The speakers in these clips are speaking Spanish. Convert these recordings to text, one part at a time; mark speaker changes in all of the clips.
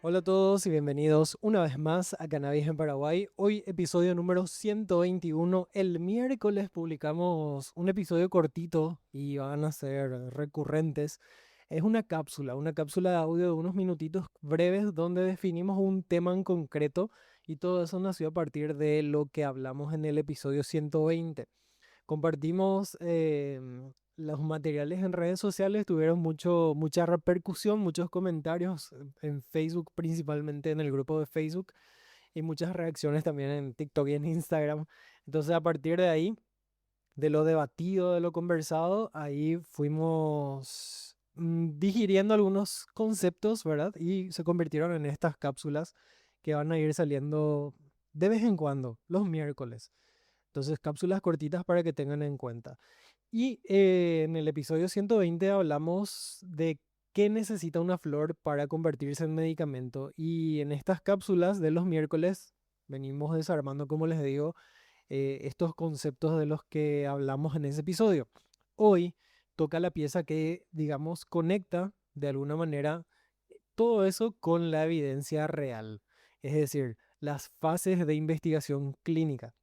Speaker 1: Hola a todos y bienvenidos una vez más a Cannabis en Paraguay. Hoy episodio número 121. El miércoles publicamos un episodio cortito y van a ser recurrentes. Es una cápsula de audio de unos minutitos breves donde definimos un tema en concreto y todo eso nació a partir de lo que hablamos en el episodio 120. Compartimos los materiales en redes sociales, tuvieron mucha repercusión, muchos comentarios en Facebook, principalmente en el grupo de Facebook, y muchas reacciones también en TikTok y en Instagram. Entonces, a partir de ahí, de lo debatido, de lo conversado, ahí fuimos digiriendo algunos conceptos, ¿verdad? Y se convirtieron en estas cápsulas que van a ir saliendo de vez en cuando, los miércoles. Entonces, cápsulas cortitas para que tengan en cuenta. Y en el episodio 120 hablamos de qué necesita una flor para convertirse en medicamento. Y en estas cápsulas de los miércoles venimos desarmando, como les digo, estos conceptos de los que hablamos en ese episodio. Hoy toca la pieza que, digamos, conecta de alguna manera todo eso con la evidencia real. Es decir, las fases de investigación clínica.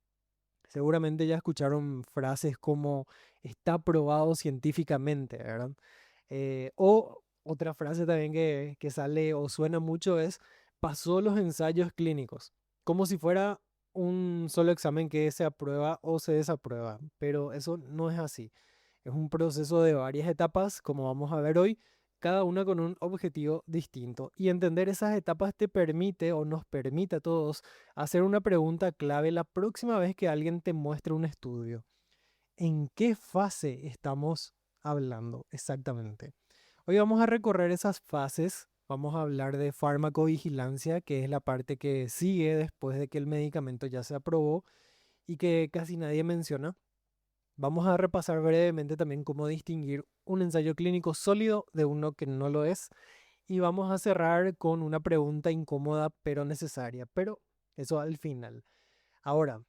Speaker 1: Seguramente ya escucharon frases como está probado científicamente, ¿verdad? O otra frase también que sale o suena mucho es pasó los ensayos clínicos, como si fuera un solo examen que se aprueba o se desaprueba, pero eso no es así. Es un proceso de varias etapas, como vamos a ver hoy, cada una con un objetivo distinto. Y entender esas etapas te permite o nos permite a todos hacer una pregunta clave la próxima vez que alguien te muestre un estudio. ¿En qué fase estamos hablando exactamente? Hoy vamos a recorrer esas fases. Vamos a hablar de farmacovigilancia, que es la parte que sigue después de que el medicamento ya se aprobó y que casi nadie menciona. Vamos a repasar brevemente también cómo distinguir un ensayo clínico sólido de uno que no lo es. Y vamos a cerrar con una pregunta incómoda pero necesaria, pero eso al final. Ahora,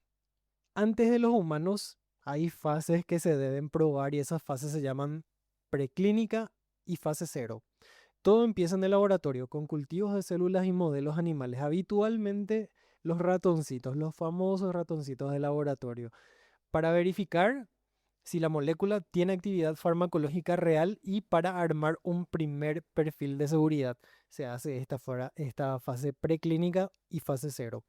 Speaker 1: antes de los humanos hay fases que se deben probar y esas fases se llaman preclínica y fase cero. Todo empieza en el laboratorio con cultivos de células y modelos animales, habitualmente los ratoncitos, los famosos ratoncitos de laboratorio, para verificar si la molécula tiene actividad farmacológica real y para armar un primer perfil de seguridad. Se hace esta fase preclínica y fase cero.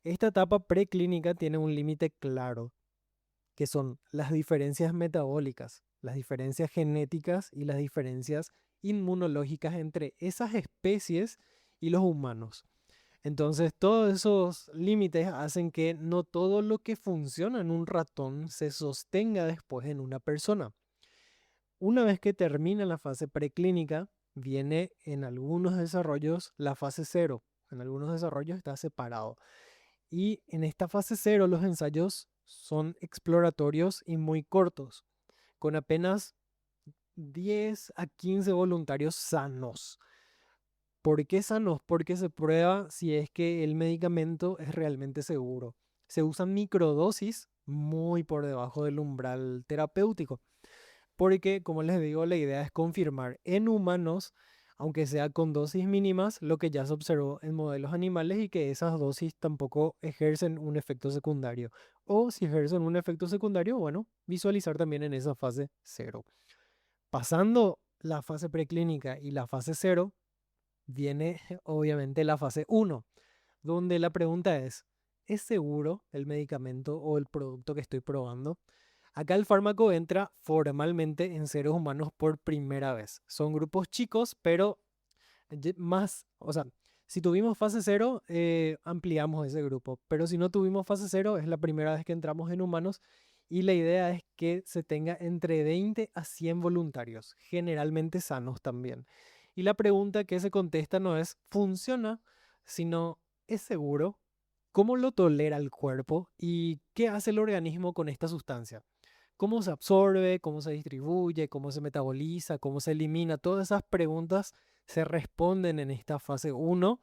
Speaker 1: Esta etapa preclínica tiene un límite claro, que son las diferencias metabólicas, las diferencias genéticas y las diferencias inmunológicas entre esas especies y los humanos. Entonces, todos esos límites hacen que no todo lo que funciona en un ratón se sostenga después en una persona. Una vez que termina la fase preclínica, viene en algunos desarrollos la fase cero. En algunos desarrollos está separado. Y en esta fase cero los ensayos son exploratorios y muy cortos, con apenas 10 a 15 voluntarios sanos. ¿Por qué sanos? Porque se prueba si es que el medicamento es realmente seguro. Se usan microdosis muy por debajo del umbral terapéutico. Porque, como les digo, la idea es confirmar en humanos, aunque sea con dosis mínimas, lo que ya se observó en modelos animales y que esas dosis tampoco ejercen un efecto secundario. O si ejercen un efecto secundario, bueno, visualizar también en esa fase cero. Pasando la fase preclínica y la fase cero, viene obviamente la fase uno, donde la pregunta ¿es seguro el medicamento o el producto que estoy probando? Acá el fármaco entra formalmente en seres humanos por primera vez. Son grupos chicos, pero más, o sea, si tuvimos fase cero, ampliamos ese grupo, pero si no tuvimos fase cero, es la primera vez que entramos en humanos y la idea es que se tenga entre 20 a 100 voluntarios, generalmente sanos también. Y la pregunta que se contesta no es ¿funciona?, sino ¿es seguro? ¿Cómo lo tolera el cuerpo? ¿Y qué hace el organismo con esta sustancia? ¿Cómo se absorbe? ¿Cómo se distribuye? ¿Cómo se metaboliza? ¿Cómo se elimina? Todas esas preguntas se responden en esta fase uno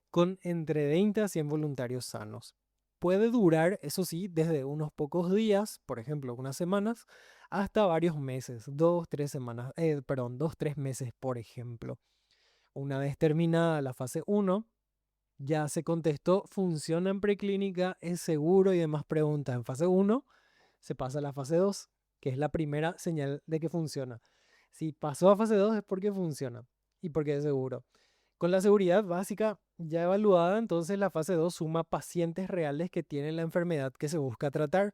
Speaker 1: con entre 20 a 100 voluntarios sanos. Puede durar, eso sí, desde unos pocos días, por ejemplo, unas semanas, hasta varios meses, 2, 3 semanas, perdón, 2, 3 meses, por ejemplo. Una vez terminada la fase 1, ya se contestó, funciona en preclínica, es seguro y demás preguntas. En fase 1 se pasa a la fase 2, que es la primera señal de que funciona. Si pasó a fase 2 es porque funciona y porque es seguro. Con la seguridad básica ya evaluada, entonces la fase 2 suma pacientes reales que tienen la enfermedad que se busca tratar.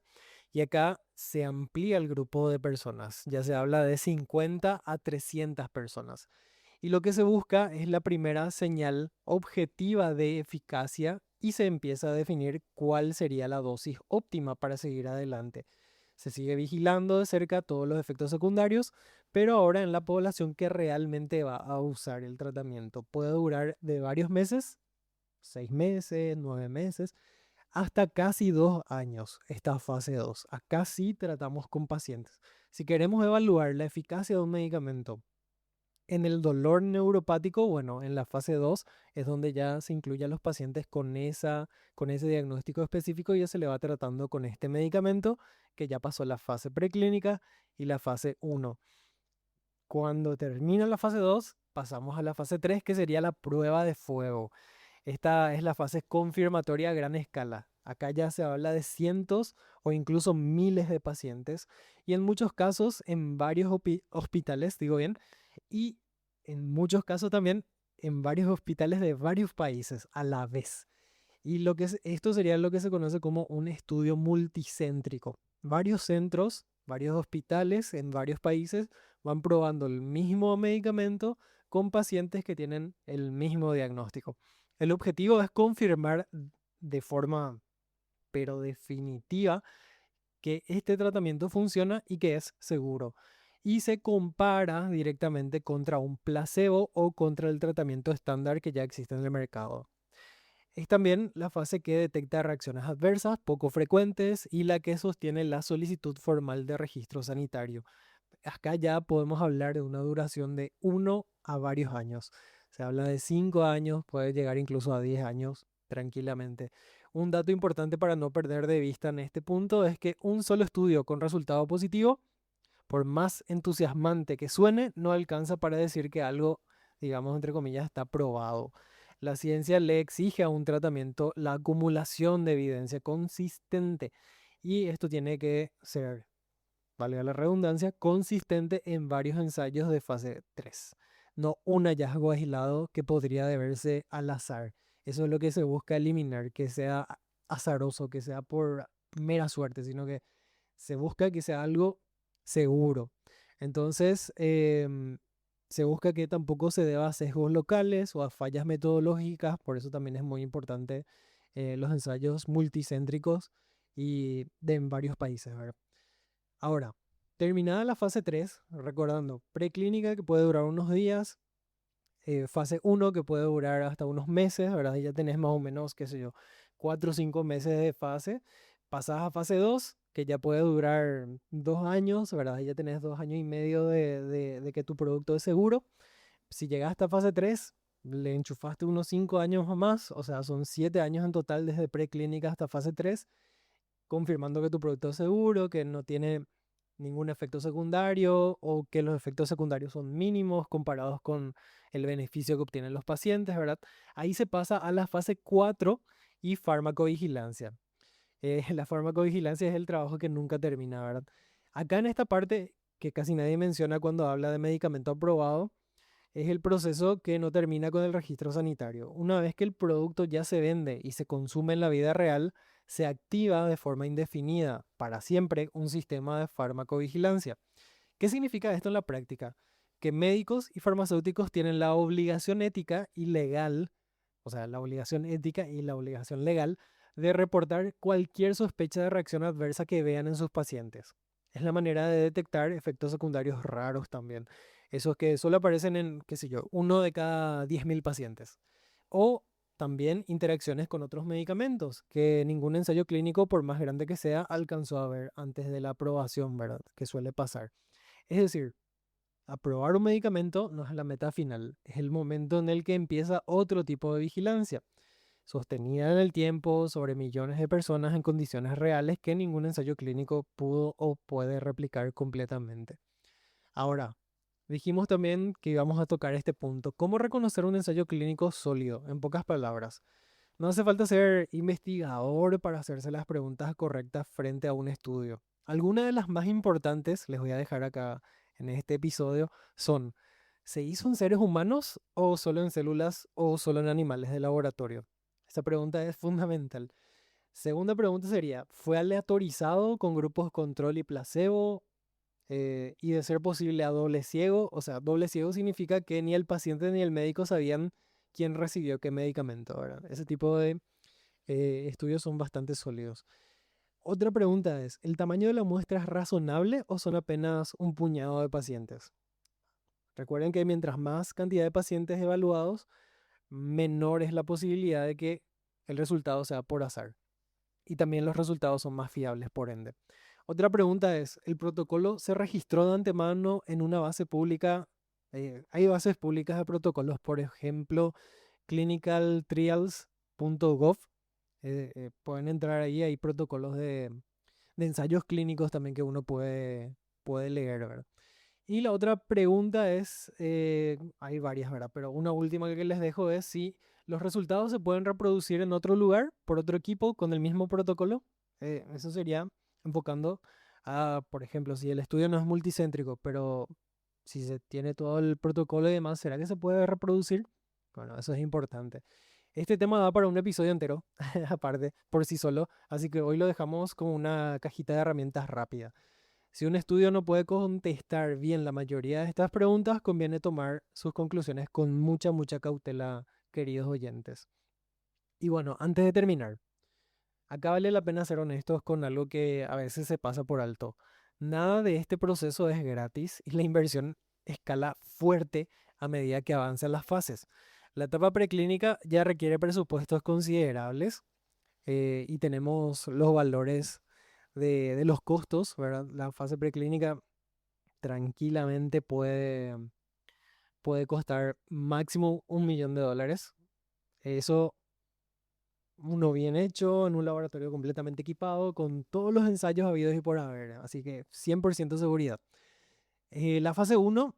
Speaker 1: Y acá se amplía el grupo de personas, ya se habla de 50 a 300 personas. Y lo que se busca es la primera señal objetiva de eficacia y se empieza a definir cuál sería la dosis óptima para seguir adelante. Se sigue vigilando de cerca todos los efectos secundarios, pero ahora en la población que realmente va a usar el tratamiento. Puede durar de varios meses, 6 meses, 9 meses, hasta casi 2 años esta fase 2. Acá sí tratamos con pacientes. Si queremos evaluar la eficacia de un medicamento en el dolor neuropático, bueno, en la fase 2 es donde ya se incluye a los pacientes con ese diagnóstico específico y ya se le va tratando con este medicamento que ya pasó la fase preclínica y la fase 1. Cuando termina la fase 2, pasamos a la fase 3, que sería la prueba de fuego. Esta es la fase confirmatoria a gran escala. Acá ya se habla de cientos o incluso miles de pacientes y en muchos casos en varios hospitales, digo bien, y en muchos casos también en varios hospitales de varios países a la vez. Y esto sería lo que se conoce como un estudio multicéntrico. Varios centros, varios hospitales en varios países van probando el mismo medicamento con pacientes que tienen el mismo diagnóstico. El objetivo es confirmar de forma, pero definitiva, que este tratamiento funciona y que es seguro. Y se compara directamente contra un placebo o contra el tratamiento estándar que ya existe en el mercado. Es también la fase que detecta reacciones adversas poco frecuentes y la que sostiene la solicitud formal de registro sanitario. Acá ya podemos hablar de una duración de 1 a varios años. Se habla de 5 años, puede llegar incluso a 10 años tranquilamente. Un dato importante para no perder de vista en este punto es que un solo estudio con resultado positivo, por más entusiasmante que suene, no alcanza para decir que algo, digamos, entre comillas, está probado. La ciencia le exige a un tratamiento la acumulación de evidencia consistente y esto tiene que ser, valga la redundancia, consistente en varios ensayos de fase 3. No un hallazgo aislado que podría deberse al azar. Eso es lo que se busca eliminar, que sea azaroso, que sea por mera suerte, sino que se busca que sea algo seguro. Entonces, se busca que tampoco se deba a sesgos locales o a fallas metodológicas, por eso también es muy importante los ensayos multicéntricos y en varios países, ¿verdad? Ahora, terminada la fase 3, recordando, preclínica que puede durar unos días, fase 1 que puede durar hasta unos meses, ¿verdad? Y ya tenés más o menos, qué sé yo, 4 o 5 meses de fase. Pasás a fase 2 que ya puede durar 2 años, ¿verdad? Y ya tenés 2 años y medio de que tu producto es seguro. Si llegaste a fase 3 le enchufaste unos 5 años o más, o sea, son 7 años en total desde preclínica hasta fase 3 confirmando que tu producto es seguro, que no tiene ningún efecto secundario o que los efectos secundarios son mínimos comparados con el beneficio que obtienen los pacientes, ¿verdad? Ahí se pasa a la fase 4 y farmacovigilancia. La farmacovigilancia es el trabajo que nunca termina, ¿verdad? Acá en esta parte que casi nadie menciona cuando habla de medicamento aprobado, es el proceso que no termina con el registro sanitario. Una vez que el producto ya se vende y se consume en la vida real, se activa de forma indefinida para siempre un sistema de farmacovigilancia. ¿Qué significa esto en la práctica? Que médicos y farmacéuticos tienen la obligación ética y legal, o sea, la obligación ética y la obligación legal de reportar cualquier sospecha de reacción adversa que vean en sus pacientes. Es la manera de detectar efectos secundarios raros también. Esos que solo aparecen en, qué sé yo, 1 de cada 10.000 pacientes. O también interacciones con otros medicamentos que ningún ensayo clínico, por más grande que sea, alcanzó a ver antes de la aprobación, ¿verdad? Que suele pasar. Es decir, aprobar un medicamento no es la meta final, es el momento en el que empieza otro tipo de vigilancia, sostenida en el tiempo sobre millones de personas en condiciones reales que ningún ensayo clínico pudo o puede replicar completamente. Ahora, Dijimos también que íbamos a tocar este punto. ¿Cómo reconocer un ensayo clínico sólido? En pocas palabras. No hace falta ser investigador para hacerse las preguntas correctas frente a un estudio. Algunas de las más importantes, les voy a dejar acá en este episodio, son: ¿se hizo en seres humanos o solo en células o solo en animales de laboratorio? Esta pregunta es fundamental. Segunda pregunta sería: ¿fue aleatorizado con grupos control y placebo? Y de ser posible a doble ciego. O sea, doble ciego significa que ni el paciente ni el médico sabían quién recibió qué medicamento, ¿verdad? Ese tipo de estudios son bastante sólidos. Otra pregunta es: ¿el tamaño de la muestra es razonable o son apenas un puñado de pacientes? Recuerden que mientras más cantidad de pacientes evaluados, menor es la posibilidad de que el resultado sea por azar. Y también los resultados son más fiables, por ende. Otra pregunta es: ¿el protocolo se registró de antemano en una base pública? Hay bases públicas de protocolos, por ejemplo, clinicaltrials.gov. Pueden entrar ahí, hay protocolos de ensayos clínicos también que uno puede leer, ¿verdad? Y la otra pregunta es, hay varias, ¿verdad? Pero una última que les dejo es si los resultados se pueden reproducir en otro lugar, por otro equipo, con el mismo protocolo. Eso sería enfocando a, por ejemplo, si el estudio no es multicéntrico, pero si se tiene todo el protocolo y demás, ¿será que se puede reproducir? Bueno, eso es importante. Este tema da para un episodio entero, aparte, por sí solo, así que hoy lo dejamos como una cajita de herramientas rápida. Si un estudio no puede contestar bien la mayoría de estas preguntas, conviene tomar sus conclusiones con mucha cautela, queridos oyentes. Y bueno, antes de terminar, acá vale la pena ser honestos con algo que a veces se pasa por alto. Nada de este proceso es gratis y la inversión escala fuerte a medida que avanzan las fases. La etapa preclínica ya requiere presupuestos considerables, y tenemos los valores de los costos, ¿verdad? La fase preclínica tranquilamente puede costar máximo $1 millón. Eso, uno bien hecho, en un laboratorio completamente equipado, con todos los ensayos habidos y por haber. Así que 100% seguridad. La fase uno,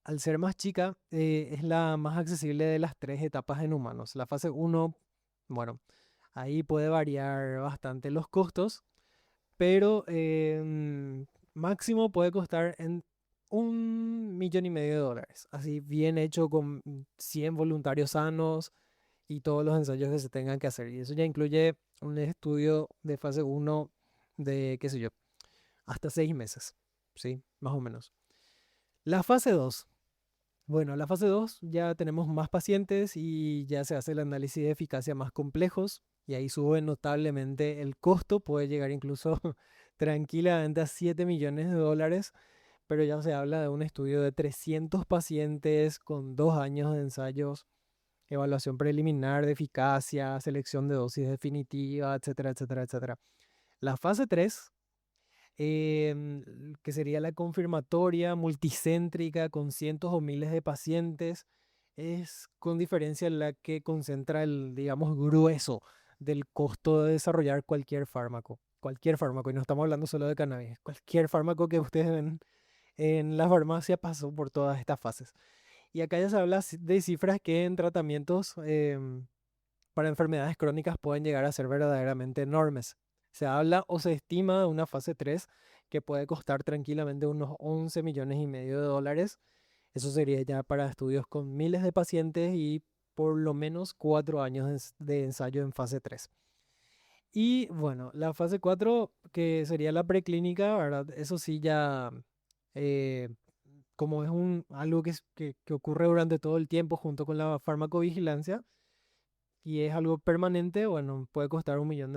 Speaker 1: al ser más chica, es la más accesible de las tres etapas en humanos. La fase uno, bueno, ahí puede variar bastante los costos, pero máximo puede costar en $1,500,000. Así bien hecho, con 100 voluntarios sanos y todos los ensayos que se tengan que hacer. Y eso ya incluye un estudio de fase uno de, qué sé yo, hasta 6 meses, ¿sí? Más o menos. La fase 2. Bueno, la fase 2 ya tenemos más pacientes y ya se hace el análisis de eficacia más complejos y ahí sube notablemente el costo, puede llegar incluso tranquilamente a $7 millones, pero ya se habla de un estudio de 300 pacientes con 2 años de ensayos, evaluación preliminar de eficacia, selección de dosis definitiva, etcétera, etcétera, etcétera. La fase 3, que sería la confirmatoria multicéntrica con cientos o miles de pacientes, es con diferencia la que concentra el, digamos, grueso del costo de desarrollar cualquier fármaco. Cualquier fármaco, y no estamos hablando solo de cannabis, cualquier fármaco que ustedes ven en la farmacia pasó por todas estas fases. Y acá ya se habla de cifras que en tratamientos para enfermedades crónicas pueden llegar a ser verdaderamente enormes. Se habla o se estima de una fase 3 que puede costar tranquilamente unos $11,5 millones. Eso sería ya para estudios con miles de pacientes y por lo menos 4 años de ensayo en fase 3. Y bueno, la fase 4, que sería la preclínica, ¿verdad? Eso sí ya, eh, como es algo que ocurre durante todo el tiempo junto con la farmacovigilancia, y es algo permanente, bueno, puede costar $1 millón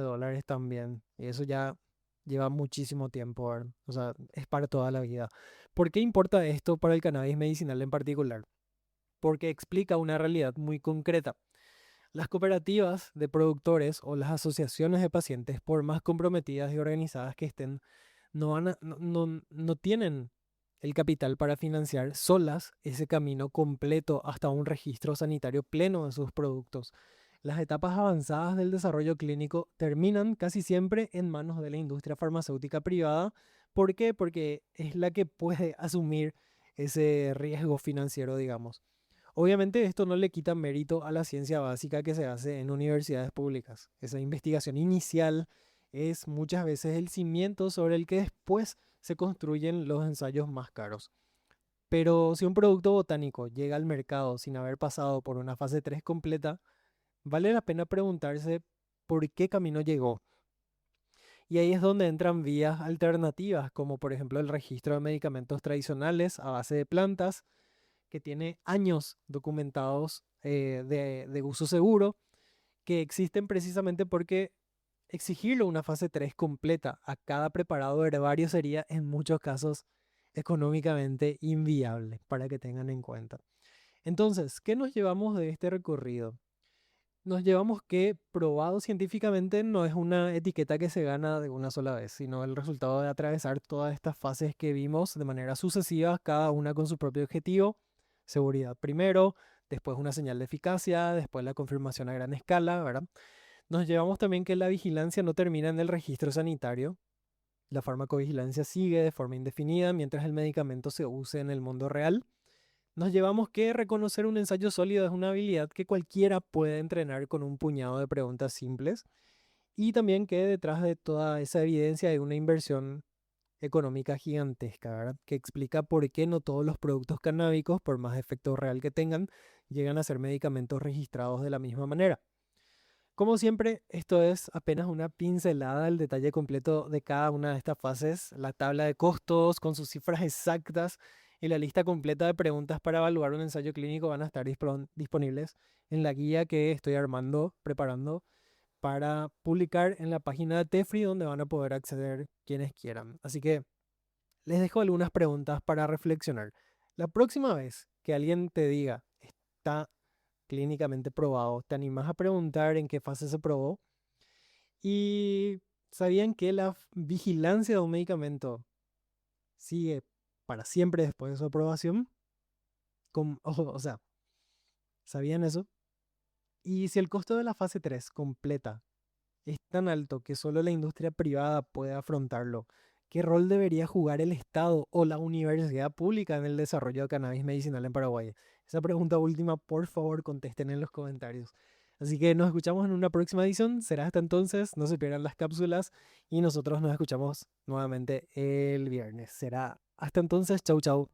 Speaker 1: también. Y eso ya lleva muchísimo tiempo, ¿verdad? O sea, es para toda la vida. ¿Por qué importa esto para el cannabis medicinal en particular? Porque explica una realidad muy concreta. Las cooperativas de productores o las asociaciones de pacientes, por más comprometidas y organizadas que estén, no tienen el capital para financiar solas ese camino completo hasta un registro sanitario pleno de sus productos. Las etapas avanzadas del desarrollo clínico terminan casi siempre en manos de la industria farmacéutica privada. ¿Por qué? Porque es la que puede asumir ese riesgo financiero, digamos. Obviamente esto no le quita mérito a la ciencia básica que se hace en universidades públicas. Esa investigación inicial es muchas veces el cimiento sobre el que después se construyen los ensayos más caros. Pero si un producto botánico llega al mercado sin haber pasado por una fase 3 completa, vale la pena preguntarse por qué camino llegó. Y ahí es donde entran vías alternativas, como por ejemplo el registro de medicamentos tradicionales a base de plantas, que tiene años documentados de uso seguro, que existen precisamente porque exigirle una fase 3 completa a cada preparado herbario sería en muchos casos económicamente inviable, para que tengan en cuenta. Entonces, ¿qué nos llevamos de este recorrido? Nos llevamos que probado científicamente no es una etiqueta que se gana de una sola vez, sino el resultado de atravesar todas estas fases que vimos de manera sucesiva, cada una con su propio objetivo. Seguridad primero, después una señal de eficacia, después la confirmación a gran escala, ¿verdad? Nos llevamos también que la vigilancia no termina en el registro sanitario. La farmacovigilancia sigue de forma indefinida mientras el medicamento se use en el mundo real. Nos llevamos que reconocer un ensayo sólido es una habilidad que cualquiera puede entrenar con un puñado de preguntas simples y también que detrás de toda esa evidencia hay una inversión económica gigantesca, ¿verdad? Que explica por qué no todos los productos canábicos, por más efecto real que tengan, llegan a ser medicamentos registrados de la misma manera. Como siempre, esto es apenas una pincelada del detalle completo de cada una de estas fases, la tabla de costos con sus cifras exactas y la lista completa de preguntas para evaluar un ensayo clínico van a estar disponibles en la guía que estoy armando, preparando para publicar en la página de Tefri, donde van a poder acceder quienes quieran. Así que les dejo algunas preguntas para reflexionar. La próxima vez que alguien te diga, está clínicamente probado, ¿te animas a preguntar en qué fase se probó? Y sabían que la vigilancia de un medicamento sigue para siempre después de su aprobación. O sea, ¿sabían eso? Y si el costo de la fase 3 completa es tan alto que solo la industria privada puede afrontarlo, ¿qué rol debería jugar el Estado o la universidad pública en el desarrollo de cannabis medicinal en Paraguay? Esa pregunta última, por favor, contesten en los comentarios. Así que nos escuchamos en una próxima edición. Será hasta entonces, no se pierdan las cápsulas y nosotros nos escuchamos nuevamente el viernes. Será hasta entonces, chau chau.